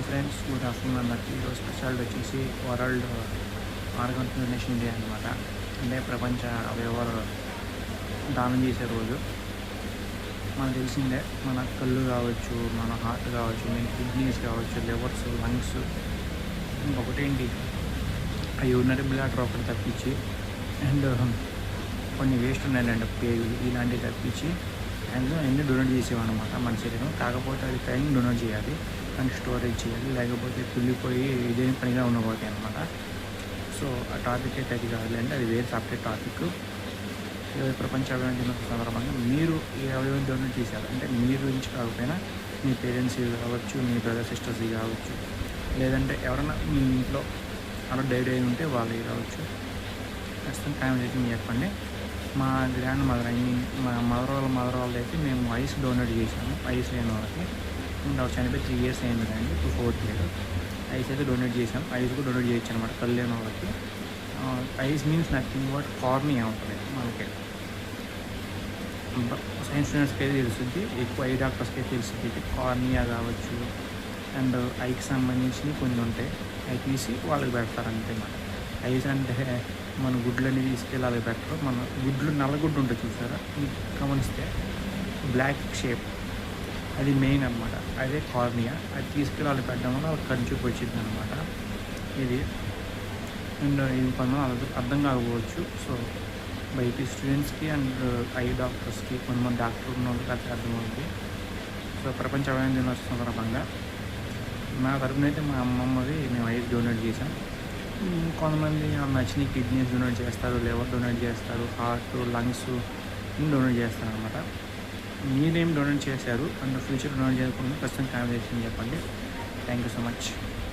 Friends, good afternoon అందరికీ. ఈరోజు speciality వచ్చేసి వరల్డ్ ఆర్గన్ డొనేషన్ డే అనమాట. అంటే ప్రపంచ అవయవాలు దానం చేసే రోజు. మనకు తెలిసిందే, మన కళ్ళు కావచ్చు, మన హార్ట్ కావచ్చు, మన కిడ్నీస్ కావచ్చు, లివర్స్, లంగ్స్, ఇంకొకటేంటి ఆ యూరినరీ బ్లాడర్ ఒకటి తప్పించి, అండ్ కొన్ని వేస్ట్ ఉన్నాయండి, పేగులు ఇలాంటివి తప్పించి మ్యాక్సిమం అన్నీ డొనేట్ చేసేవన్నమాట మన శరీరం. కాకపోతే అది టైం డొనేట్ చేయాలి, కానీ స్టోరేజ్ చేయాలి, లేకపోతే కుళ్ళిపోయి ఇదేం పనిగా ఉండబోతాయి అనమాట. సో ఆ టాపిక్ అయితే అది కాదులేండి, అది వేరే సపరేట్ టాపిక్. ప్రపంచ అవయవం దినోత్సవం సందర్భంగా మీరు ఏ అవయవం డొనేట్ చేశారు అంటే మీ గురించి కాకపోయినా మీ పేరెంట్స్ కావచ్చు, మీ బ్రదర్ సిస్టర్స్ కావచ్చు, లేదంటే ఎవరైనా మీ ఇంట్లో అలా డైరీ అయి ఉంటే వాళ్ళవి కావచ్చు. ఖచ్చితంగా కామెంట్ అయితే మీరు చెప్పండి. మా గ్రాండ్ మదర్ మా మదర్ వాళ్ళది అయితే మేము ఐస్ డొనేట్ చేసాము. ఐస్ లేని వాళ్ళకి వాళ్ళు చనిపోయి 3 years అయింది కానీ, ఇప్పుడు 4th year. ఐస్ అయితే డొనేట్ చేసాం. ఐస్ కూడా డొనేట్ చేయొచ్చు అనమాట కళ్ళు లేని వాళ్ళకి. Ice means nothing but cornea ఉంటుంది మనకి. సైన్స్ స్టూడెంట్స్కి అయితే తెలుస్తుంది, ఎక్కువ ఐ డాక్టర్స్కి అయితే తెలుస్తుంది. కార్నియా కావచ్చు, అండ్ ఐకి సంబంధించి కొన్ని ఉంటాయి, అవి తీసి వాళ్ళకి పెడతారు అంతే అన్నమాట. ఐస్ అంటే మన గుడ్లని తీసుకెళ్ళి అలాగే పెట్టరు. మన గుడ్లు నల్లగుడ్డు ఉంటుంది చూసారా, గమనిస్తే బ్లాక్ షేప్, అది మెయిన్ అనమాట. అదే కార్నియా. అది తీసుకెళ్ళి వాళ్ళు పెట్టడం వల్ల వాళ్ళకి కంచుకు వచ్చింది అనమాట ఇది. అండ్ ఇది కొంతమంది అర్థం కాకపోవచ్చు. సో బైపీ స్టూడెంట్స్కి అండ్ ఐ డాక్టర్స్కి, కొంతమంది డాక్టర్ ఉన్న వాళ్ళకి అది అర్థమవుతుంది. సో ప్రపంచ అవయవ దినోత్సవం సందర్భంగా నా తరపున అయితే మా అమ్మమ్మది మేము ఐస్ డొనేట్ చేసాం. కొంతమంది నచ్చిన కిడ్నీస్ డొనేట్ చేస్తారు, లివర్ డొనేట్ చేస్తారు, హార్ట్, లంగ్స్ డొనేట్ చేస్తారు అనమాట. మీరేం డొనేట్ చేశారు అండ్ ఫ్యూచర్ డొనేట్ చేయకుండా ఖచ్చితంగా కామెంట్ చేసి చెప్పండి. Thank you so much.